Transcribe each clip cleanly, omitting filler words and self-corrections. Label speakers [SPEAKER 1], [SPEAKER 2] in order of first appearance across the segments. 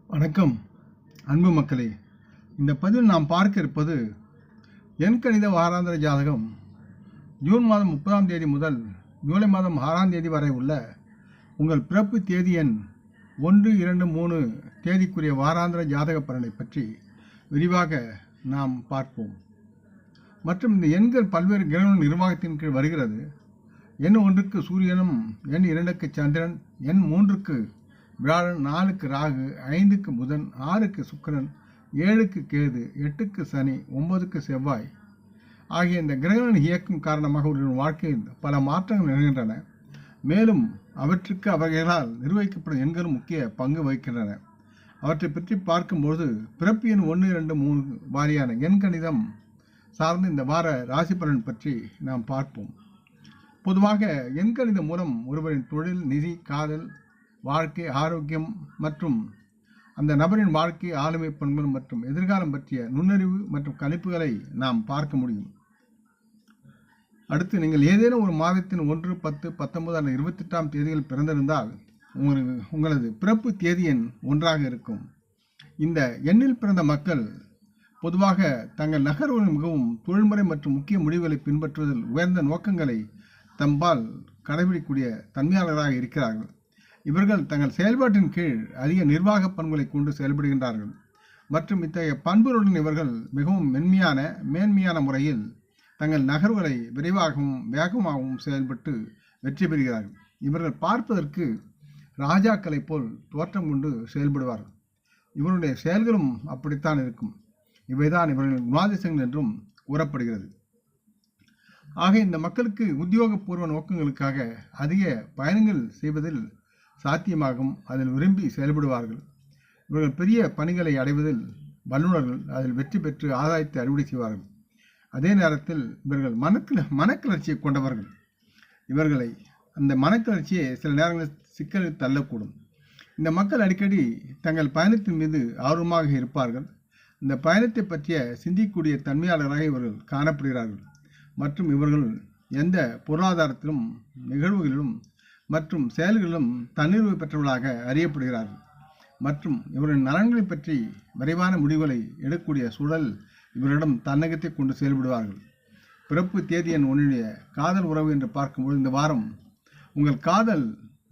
[SPEAKER 1] வணக்கம் அன்பு மக்களே. இந்த பதிவில் நாம் பார்க்க இருப்பது எண்கணித வாராந்திர ஜாதகம் ஜூன் மாதம் 30ஆம் தேதி முதல் ஜூலை மாதம் 6ஆம் தேதி வரை உள்ள உங்கள் பிறப்பு தேதி எண் 1, 2, 3 தேதிக்குரிய வாராந்திர ஜாதக பலனை பற்றி விரிவாக நாம் பார்ப்போம். மற்றும் இந்த எண்கள் பல்வேறு கிரகண நிர்வாகத்தின் கீழ் வருகிறது. எண் 1க்கு சூரியனும், எண் 2க்கு சந்திரன், எண் 3க்கு வியாழன், 4க்கு ராகு, 5க்கு புதன், 6க்கு சுக்கிரன், 7க்கு கேது, 8க்கு சனி, 9க்கு செவ்வாய் ஆகிய இந்த கிரகங்களின் இயக்கம் காரணமாக ஒரு வாழ்க்கையில் பல மாற்றங்கள் நிகழ்கின்றன. மேலும் அவற்றுக்கு அவர்களால் நிர்வகிக்கப்படும் எண்களும் முக்கிய பங்கு வகிக்கின்றன. அவற்றை பற்றி பார்க்கும்போது பிறப்பு எண் 1, 2, 3 வாரியான எண்கணிதம் சார்ந்து இந்த வார ராசி பலன் பற்றி நாம் பார்ப்போம். பொதுவாக எண்கணிதம் மூலம் ஒருவரின் தொழில், நிதி, காதல், வாழ்க்கை, ஆரோக்கியம் மற்றும் அந்த நபரின் வாழ்க்கை, ஆளுமை பண்புகள் மற்றும் எதிர்காலம் பற்றிய நுண்ணறிவு மற்றும் கணிப்புகளை நாம் பார்க்க முடியும். அடுத்து, நீங்கள் ஏதேனும் ஒரு மாதத்தின் 1, 10, 19 அல்லது 28ஆம் தேதியில் பிறந்திருந்தால் உங்களது பிறப்பு தேதி எண் 1ஆக இருக்கும். இந்த எண்ணில் பிறந்த மக்கள் பொதுவாக தங்கள் நகர்வுகளில் மிகவும் தொழில்முறை மற்றும் முக்கிய முடிவுகளை பின்பற்றுவதில் உயர்ந்த நோக்கங்களை தம்பால் கடைபிடிக்கக்கூடிய தன்மையாளராக இருக்கிறார்கள். இவர்கள் தங்கள் செயல்பாட்டின் கீழ் அதிக நிர்வாக பண்புகளை கொண்டு செயல்படுகின்றார்கள் மற்றும் இத்தகைய பண்புகளுடன் இவர்கள் மிகவும் மேன்மையான முறையில் தங்கள் நகர்வுகளை விரைவாகவும் வேகமாகவும் செயல்பட்டு வெற்றி பெறுகிறார்கள். இவர்கள் பார்ப்பதற்கு ராஜாக்களை போல் தோற்றம் கொண்டு செயல்படுவார்கள். இவருடைய செயல்களும் அப்படித்தான் இருக்கும். இவைதான் இவர்களின் குணாதிசயங்கள் என்றும் கூறப்படுகிறது. ஆக இந்த மக்களுக்கு உத்தியோகபூர்வ நோக்கங்களுக்காக அதிக பயணங்கள் செய்வதில் சாத்தியமாகும். அதில் விரும்பி செயல்படுவார்கள். இவர்கள் பெரிய பணிகளை அடைவதில் வல்லுநர்கள். அதில் வெற்றி பெற்று ஆதாயத்தை அறுவடை செய்வார்கள். அதே நேரத்தில் இவர்கள் மனக்கிளர்ச்சியை கொண்டவர்கள். இவர்களை அந்த மனக்கிளர்ச்சியை சில நேரங்களில் சிக்கலில் தள்ளக்கூடும். இந்த மக்கள் அடிக்கடி தங்கள் பயணத்தின் மீது ஆர்வமாக இருப்பார்கள். இந்த பயணத்தை பற்றிய சிந்திக்கக்கூடிய தன்மையாளராக இவர்கள் காணப்படுகிறார்கள். மற்றும் இவர்கள் எந்த பொருளாதாரத்திலும், நிகழ்வுகளிலும் மற்றும் செயல்களிலும் தன்னிறைவு பெற்றவர்களாக அறியப்படுகிறார்கள். மற்றும் இவரின் நலன்களை பற்றி விரைவான முடிவுகளை எடுக்கக்கூடிய சூழல் இவரிடம் தன்னகத்தை கொண்டு செயல்படுவார்கள். பிறப்பு தேதி எண் 1 காதல் உறவு என்று பார்க்கும்போது இந்த வாரம் உங்கள் காதல்,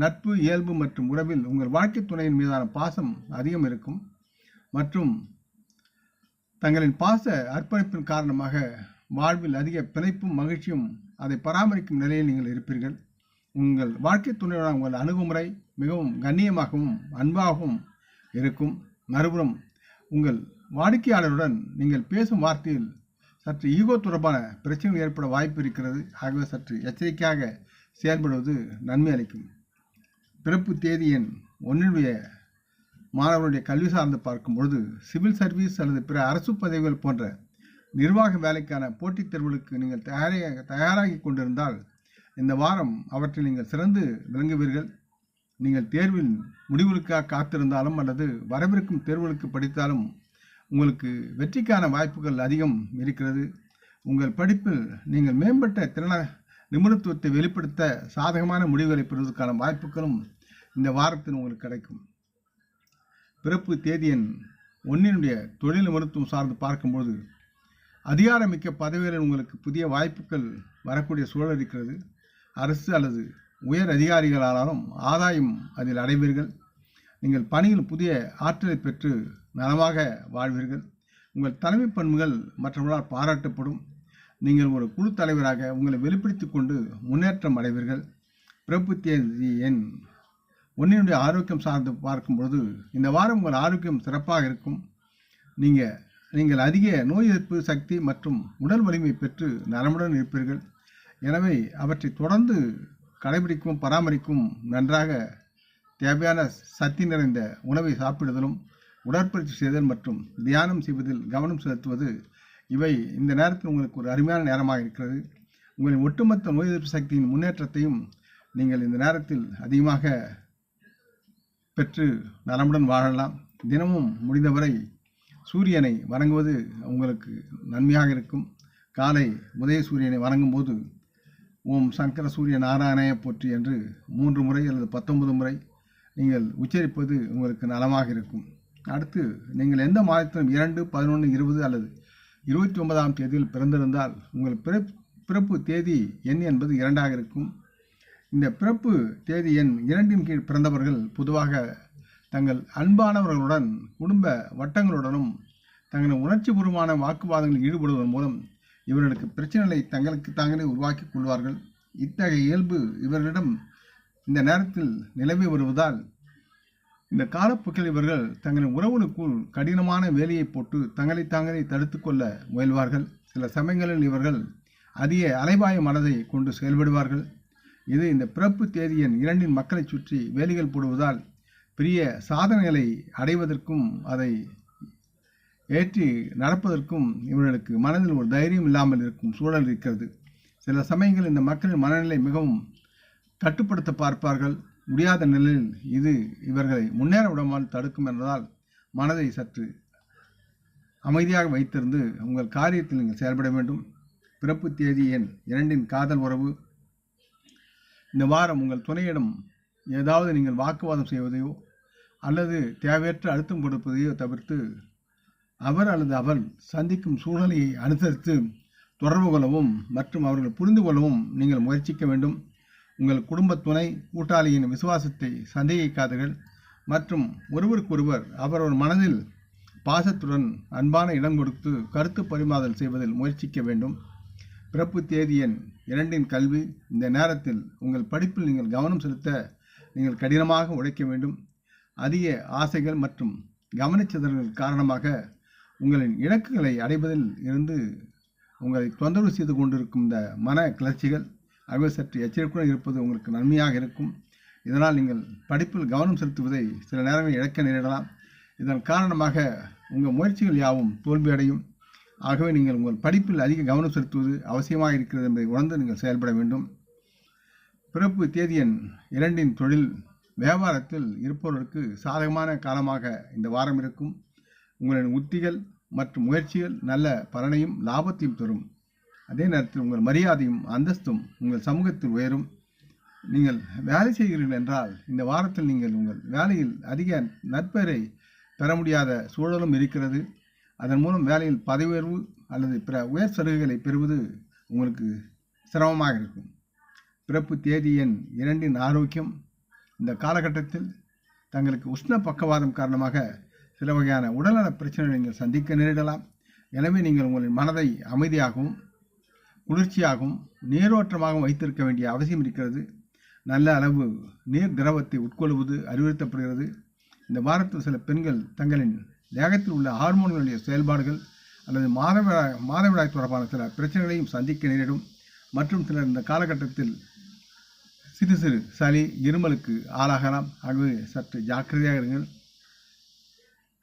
[SPEAKER 1] நட்பு, இயல்பு மற்றும் உறவில் உங்கள் வாழ்க்கை துணையின் மீதான பாசம் அதிகம் இருக்கும். மற்றும் தங்களின் பாச அர்ப்பணிப்பின் காரணமாக வாழ்வில் அதிக பிணைப்பும் மகிழ்ச்சியும் அதை பராமரிக்கும் நிலையில் நீங்கள் இருப்பீர்கள். உங்கள் வாழ்க்கை துணையுடன் உங்கள் அணுகுமுறை மிகவும் கண்ணியமாகவும் அன்பாகவும் இருக்கும். மறுபுறம் உங்கள் வாடிக்கையாளருடன் நீங்கள் பேசும் வார்த்தையில் சற்று ஈகோ தொடர்பான பிரச்சனைகள் ஏற்பட வாய்ப்பு இருக்கிறது. ஆகவே சற்று எச்சரிக்கையாக செயல்படுவது நன்மை அளிக்கும். பிறப்பு தேதி எண் 1 மாணவர்களுடைய கல்வி சார்ந்து பார்க்கும் பொழுது சிவில் சர்வீஸ் அல்லது பிற அரசு பதவிகள் போன்ற நிர்வாக வேலைக்கான போட்டித் தேர்வுகளுக்கு நீங்கள் தயாராகி கொண்டிருந்தால் இந்த வாரம் அவற்றில் நீங்கள் சிறந்து விளங்குவீர்கள். நீங்கள் தேர்வில் முடிவுகளுக்காக காத்திருந்தாலும் அல்லது வரவிருக்கும் தேர்வுகளுக்கு படித்தாலும் உங்களுக்கு வெற்றிக்கான வாய்ப்புகள் அதிகம் இருக்கிறது. உங்கள் படிப்பில் நீங்கள் மேம்பட்ட நிபுணத்துவத்தை வெளிப்படுத்த சாதகமான முடிவுகளை பெறுவதற்கான வாய்ப்புகளும் இந்த வாரத்தில் உங்களுக்கு கிடைக்கும். பிறப்பு தேதி எண் 1 தொழில் நிபுணத்துவம் சார்ந்து பார்க்கும்போது அதிகாரமிக்க பதவிகளில் உங்களுக்கு புதிய வாய்ப்புகள் வரக்கூடிய சூழல் இருக்கிறது. அரசு அல்லது உயர் அதிகாரிகளாலும் ஆதாயம் அதில் அடைவீர்கள். நீங்கள் பணியில் புதிய ஆற்றலை பெற்று நலமாக வாழ்வீர்கள். உங்கள் தலைமை பண்புகள் மற்றவர்களால் பாராட்டப்படும். நீங்கள் ஒரு குழு தலைவராக உங்களை வெளிப்படுத்தி கொண்டு முன்னேற்றம் அடைவீர்கள். பிறப்பு தேதி எண் 1 ஆரோக்கியம் சார்ந்து பார்க்கும்பொழுது இந்த வாரம் உங்கள் ஆரோக்கியம் சிறப்பாக இருக்கும். நீங்கள் அதிக நோய் எதிர்ப்பு சக்தி மற்றும் உடல் வலிமை பெற்று நலமுடன் இருப்பீர்கள். எனவே அவற்றை தொடர்ந்து கடைபிடிக்கவும் பராமரிக்கவும் நன்றாக தேவையான சக்தி நிறைந்த உணவை சாப்பிடுதலும், உடற்பயிற்சி செய்தல் மற்றும் தியானம் செய்வதில் கவனம் செலுத்துவது இவை இந்த நேரத்தில் உங்களுக்கு ஒரு அருமையான நேரமாக இருக்கிறது. உங்களின் ஒட்டுமொத்த நோய் எதிர்ப்பு சக்தியின் முன்னேற்றத்தையும் நீங்கள் இந்த நேரத்தில் அதிகமாக பெற்று நலமுடன் வாழலாம். தினமும் முடிந்தவரை சூரியனை வணங்குவது உங்களுக்கு நன்மையாக இருக்கும். காலை உதய சூரியனை வணங்கும் போது ஓம் சங்கர சூரிய நாராயணைய போற்றி என்று 3 முறை அல்லது 19 முறை நீங்கள் உச்சரிப்பது உங்களுக்கு நலமாக இருக்கும். அடுத்து நீங்கள் எந்த மாதத்திலும் 2, 11, 20 அல்லது 29ஆம் தேதியில் பிறந்திருந்தால் உங்கள் பிறப்பு தேதி எண் என்பது 2ஆக இருக்கும். இந்த பிறப்பு தேதி எண் 2இன் கீழ் பிறந்தவர்கள் பொதுவாக தங்கள் அன்பானவர்களுடன் குடும்ப வட்டங்களுடனும் தங்களின் உணர்ச்சிபூர்வமான வாக்குவாதங்களில் ஈடுபடுவதன் மூலம் இவர்களுக்கு பிரச்சனைகளை தங்களுக்கு தாங்களே உருவாக்கி கொள்வார்கள். இத்தகைய இயல்பு இவர்களிடம் இந்த நேரத்தில் நிலவி வருவதால் இந்த காலப்போக்கில் இவர்கள் தங்களின் உறவுகளுக்குள் கடினமான வேலையை போட்டு தங்களை தாங்களே தடுத்து கொள்ள முயல்வார்கள். சில சமயங்களில் இவர்கள் அதிக அலைபாய மனதை கொண்டு செயல்படுவார்கள். இது இந்த பிறப்பு தேதி எண் 2இன் மக்களை சுற்றி வேலிகள் போடுவதால் பெரிய சாதனைகளை அடைவதற்கும் அதை ஏற்றி நடப்பதற்கும் இவர்களுக்கு மனதில் ஒரு தைரியம் இல்லாமல் இருக்கும் சூழல் இருக்கிறது. சில சமயங்கள் இந்த மக்களின் மனநிலை மிகவும் கட்டுப்படுத்த பார்ப்பார்கள். முடியாத நிலையில் இது இவர்களை முன்னேற விடாமல் தடுக்கும் என்பதால் மனதை சற்று அமைதியாக வைத்திருந்து உங்கள் காரியத்தில் நீங்கள் செயல்பட வேண்டும். பிறப்பு தேதி எண் 2இன் காதல் உறவு. இந்த வாரம் உங்கள் துணையிடம் ஏதாவது நீங்கள் வாக்குவாதம் செய்வதையோ அல்லது தேவையற்ற அழுத்தம் கொடுப்பதையோ தவிர்த்து அவர் அல்லது அவள் சந்திக்கும் சூழ்நிலையை அனுசரித்து தொடர்பு கொள்ளவும் மற்றும் அவர்கள் புரிந்து கொள்ளவும் நீங்கள் முயற்சிக்க வேண்டும். உங்கள் குடும்ப துணை கூட்டாளியின் விசுவாசத்தை சந்தேகிக்காதீர்கள் மற்றும் ஒருவருக்கொருவர் அவரவர் மனதில் பாசத்துடன் அன்பான இடம் கொடுத்து கருத்து பரிமாறுதல் செய்வதில் முயற்சிக்க வேண்டும். பிறப்பு தேதி எண் 2இன் கல்வி. இந்த நேரத்தில் உங்கள் படிப்பில் நீங்கள் கவனம் செலுத்த நீங்கள் கடினமாக உழைக்க வேண்டும். அதிக ஆசைகள் மற்றும் கவனச்சிதறல்கள் காரணமாக உங்களின் இலக்குகளை அடைவதில் இருந்து உங்களை தொந்தரவு செய்து கொண்டிருக்கும் இந்த மன கிளர்ச்சிகள் ஆகவே சற்று எச்சரிக்கையுடன் இருப்பது உங்களுக்கு நன்மையாக இருக்கும். இதனால் நீங்கள் படிப்பில் கவனம் செலுத்துவதை சில நேரங்களில் இழக்க நேரிடலாம். இதன் காரணமாக உங்கள் முயற்சிகள் யாவும் தோல்வியடையும். ஆகவே நீங்கள் உங்கள் படிப்பில் அதிக கவனம் செலுத்துவது அவசியமாக இருக்கிறது என்பதை உணர்ந்து நீங்கள் செயல்பட வேண்டும். பிறப்பு தேதி எண் 2இன் தொழில். வியாபாரத்தில் இருப்பவர்களுக்கு சாதகமான காலமாக இந்த வாரம் இருக்கும். உங்களின் உத்திகள் மற்றும் முயற்சிகள் நல்ல பலனையும் லாபத்தையும் தரும். அதே நேரத்தில் உங்கள் மரியாதையும் அந்தஸ்தும் உங்கள் சமூகத்தில் உயரும். நீங்கள் வேலை செய்கிறீர்கள் என்றால் இந்த வாரத்தில் நீங்கள் உங்கள் வேலையில் அதிக நற்பெயரை பெற முடியாத சூழலும் இருக்கிறது. அதன் மூலம் வேலையில் பதவி உயர்வு அல்லது பிற உயர் சலுகைகளை பெறுவது உங்களுக்கு சிரமமாக இருக்கும். பிறப்பு தேதி எண் 2இன் ஆரோக்கியம். இந்த காலகட்டத்தில் தங்களுக்கு உஷ்ண பக்கவாதம் காரணமாக சில வகையான உடல்நல பிரச்சனைகளை நீங்கள் சந்திக்க நேரிடலாம். எனவே நீங்கள் உங்களின் மனதை அமைதியாகவும் குளிர்ச்சியாகவும் நீரோட்டமாகவும் வைத்திருக்க வேண்டிய அவசியம் இருக்கிறது. நல்ல அளவு நீர் திரவத்தை உட்கொள்வது அறிவுறுத்தப்படுகிறது. இந்த வாரத்தில் சில பெண்கள் தங்களின் தேகத்தில் உள்ள ஹார்மோன்களுடைய செயல்பாடுகள் அல்லது மாதவிடாய் தொடர்பான சில பிரச்சனைகளையும் சந்திக்க நேரிடும். மற்றும் சிலர் இந்த காலகட்டத்தில் சிறு சிறு சளி இருமலுக்கு ஆளாகலாம். ஆகவே சற்று ஜாக்கிரதையாக இருங்கள்.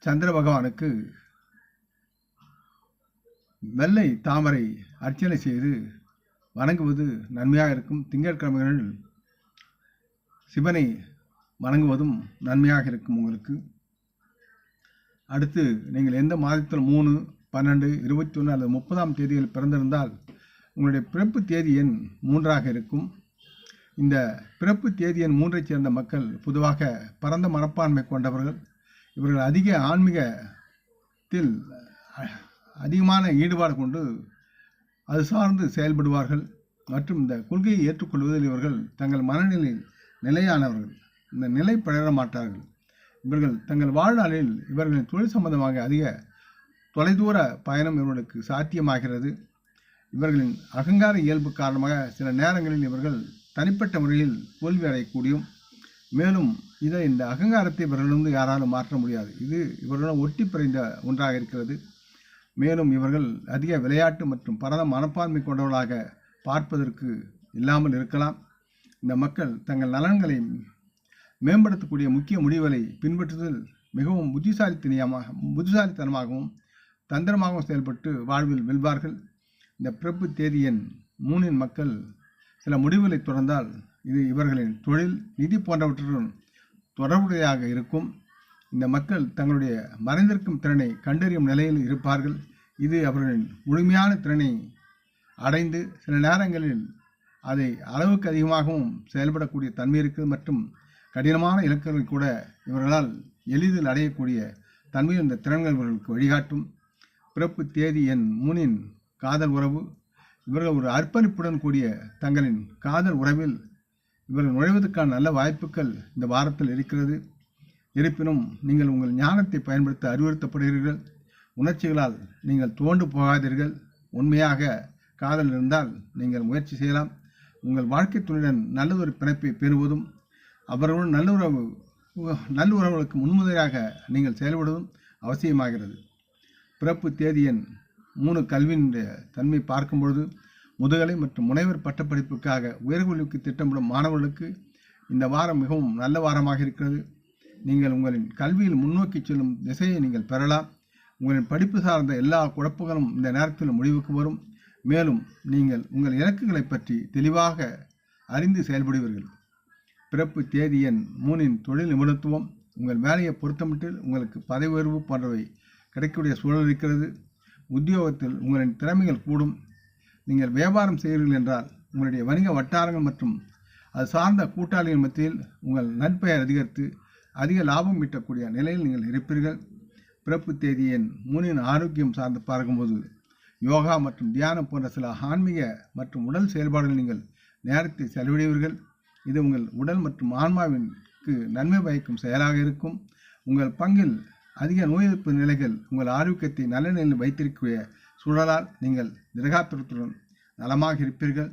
[SPEAKER 1] சந்திர பகவானுக்கு வெள்ளை தாமரை அர்ச்சனை செய்து வணங்குவது நன்மையாக இருக்கும். திங்கட்கிழமைகளில் சிவனை வணங்குவதும் நன்மையாக இருக்கும் உங்களுக்கு. அடுத்து நீங்கள் எந்த மாதத்தில் 3, 12, 21 அல்லது 30ஆம் தேதியில் பிறந்திருந்தால் உங்களுடைய பிறப்பு தேதி எண் 3ஆக இருக்கும். இந்த பிறப்பு தேதி எண் 3ஐச் சேர்ந்த மக்கள் பொதுவாக பரந்த மனப்பான்மை கொண்டவர்கள். இவர்கள் அதிக ஆன்மீகத்தில் அதிகமான ஈடுபாடு கொண்டு அது சார்ந்து செயல்படுவார்கள் மற்றும் இந்த கொள்கையை ஏற்றுக்கொள்வதில் இவர்கள் தங்கள் மனநிலையில் நிலையானவர்கள். இந்த நிலை பழக மாட்டார்கள். இவர்கள் தங்கள் வாழ்நாளில் இவர்களின் தொழில் சம்பந்தமாக அதிக தொலைதூர பயணம் இவர்களுக்கு சாத்தியமாகிறது. இவர்களின் அகங்கார இயல்பு காரணமாக சில நேரங்களில் இவர்கள் தனிப்பட்ட முறையில் தோல்வி அடையக்கூடியும். மேலும் இந்த அகங்காரத்தை இவர்களிடம் யாராலும் மாற்ற முடியாது. இது இவர்களுடன் ஒட்டி பிறந்த ஒன்றாக இருக்கிறது. மேலும் இவர்கள் அதிக விளையாட்டு மற்றும் பரந்த மனப்பான்மை கொண்டவர்களாக பார்ப்பதற்கு இல்லாமல் இருக்கலாம். இந்த மக்கள் தங்கள் நலன்களை மேம்படுத்தக்கூடிய முக்கிய முடிவுகளை பின்பற்றுவதில் மிகவும் புத்திசாலித்தனமாகவும் தந்திரமாகவும் செயல்பட்டு வாழ்வில் வெல்வார்கள். இந்த பிறப்பு தேதி எண் 3இன் மக்கள் சில முடிவுகளை தொடர்ந்தால் இது இவர்களின் தொழில், நிதி போன்றவற்றுடன் தொடர்புடையதாக இருக்கும். இந்த மக்கள் தங்களுடைய மறைந்திருக்கும் திறனை கண்டறியும் நிலையில் இருப்பார்கள். இது அவர்களின் முழுமையான திறனை அடைந்து சில நேரங்களில் அதை அளவுக்கு அதிகமாகவும் செயல்படக்கூடிய தன்மை இருக்குது. மற்றும் கடினமான இலக்குகளை கூட இவர்களால் எளிதில் அடையக்கூடிய தன்மையில் இந்த திறன்கள் இவர்களுக்கு வழிகாட்டும். பிறப்பு தேதி எண் 3 காதல் உறவு. இவர்கள் ஒரு அர்ப்பணிப்புடன் கூடிய தங்களின் காதல் உறவில் இவர்கள் நுழைவதற்கான நல்ல வாய்ப்புகள் இந்த வாரத்தில் இருக்கிறது. இருப்பினும் நீங்கள் உங்கள் ஞானத்தை பயன்படுத்த அறிவுறுத்தப்படுகிறீர்கள். உணர்ச்சிகளால் நீங்கள் துவண்டு போகாதீர்கள். உண்மையாக காதல் இருந்தால் நீங்கள் முயற்சி செய்யலாம். உங்கள் வாழ்க்கை துணையுடன் நல்லதொரு பிணைப்பை பெறுவதும் அவர்களுடன் நல்லுறவுகளுக்கு முன்முறையாக நீங்கள் செயல்படுவதும் அவசியமாகிறது. பிறப்பு தேதி எண் 3 கல்வியினுடைய தன்மை பார்க்கும்பொழுது முதுகலை மற்றும் முனைவர் பட்டப்படிப்புக்காக உயர்கல்விக்கு திட்டமிடும் மாணவர்களுக்கு இந்த வாரம் மிகவும் நல்ல வாரமாக இருக்கிறது. நீங்கள் உங்களின் கல்வியில் முன்னோக்கி செல்லும் திசையை நீங்கள் பெறலாம். உங்களின் படிப்பு சார்ந்த எல்லா குழப்பங்களும் இந்த நேரத்தில் முடிவுக்கு வரும். மேலும் நீங்கள் உங்கள் இலக்குகளை பற்றி தெளிவாக அறிந்து செயல்படுவீர்கள். பிறப்பு தேதி எண் 3 தொழில் நிபுணத்துவம். உங்கள் வேலையை பொருத்தமட்டில் உங்களுக்கு பதவி உயர்வு போன்றவை கிடைக்கக்கூடிய சூழல் இருக்கிறது. உத்தியோகத்தில் உங்களின் திறமைகள் கூடும். நீங்கள் வியாபாரம் செய்கிறீர்கள் என்றால் உங்களுடைய வணிக வட்டாரங்கள் மற்றும் அது சார்ந்த கூட்டாளிகள் மத்தியில் உங்கள் நற்பெயர் அதிகரித்து அதிக லாபம் ஈட்டக்கூடிய நிலையில் நீங்கள் இருப்பீர்கள். பிறப்பு தேதி எண் 3 ஆரோக்கியம் சார்ந்து பார்க்கும்போது யோகா மற்றும் தியானம் போன்ற சில ஆன்மீக மற்றும் உடல் செயல்பாடுகள் நீங்கள் நேரத்தை செலவிடுவீர்கள். இது உங்கள் உடல் மற்றும் ஆன்மாவிற்கு நன்மை பயக்கும் செயலாக இருக்கும். உங்கள் பங்கில் அதிக நோய் எதிர்ப்பு நிலைகள் உங்கள் ஆரோக்கியத்தை நல்ல நிலையில் வைத்திருக்கக்கூடிய சூழலால் நீங்கள் திடகாத்திரத்துடன் நலமாக இருப்பீர்கள்.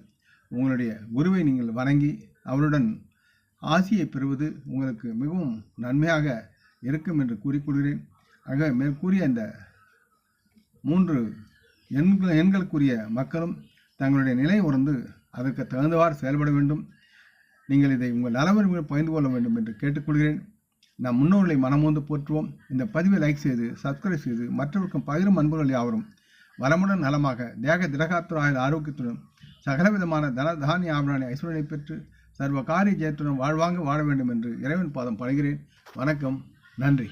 [SPEAKER 1] உங்களுடைய குருவை நீங்கள் வணங்கி அவருடன் ஆசியை பெறுவது உங்களுக்கு மிகவும் நன்மையாக இருக்கும் என்று கூறிக்கொள்கிறேன். ஆக மேற்கூறிய இந்த 3 எண்களுக்குரிய மக்களும் தங்களுடைய நிலை உணர்ந்து அதற்கு தகுந்தவாறு செயல்பட வேண்டும். நீங்கள் இதை உங்கள் நலவரிமையை பகிர்ந்து கொள்ள வேண்டும் என்று கேட்டுக்கொள்கிறேன். நம் முன்னோர்களை மனமோந்து போற்றுவோம். இந்த பதிவை லைக் செய்து சப்ஸ்கிரைப் செய்து மற்றவருக்கும் பகிரும் அன்புகள் யாவரும் வளமுடன் நலமாக தேக திடகாத்திர ஆரோக்கியத்துடன் சகலவிதமான தானிய ஆபரண ஐஸ்வர்யனை பெற்று சர்வ காரிய ஜெயத்துடன் வாழ்வாங்க வாழ வேண்டும் என்று இறைவன் பாதம் பணிகிறேன். வணக்கம். நன்றி.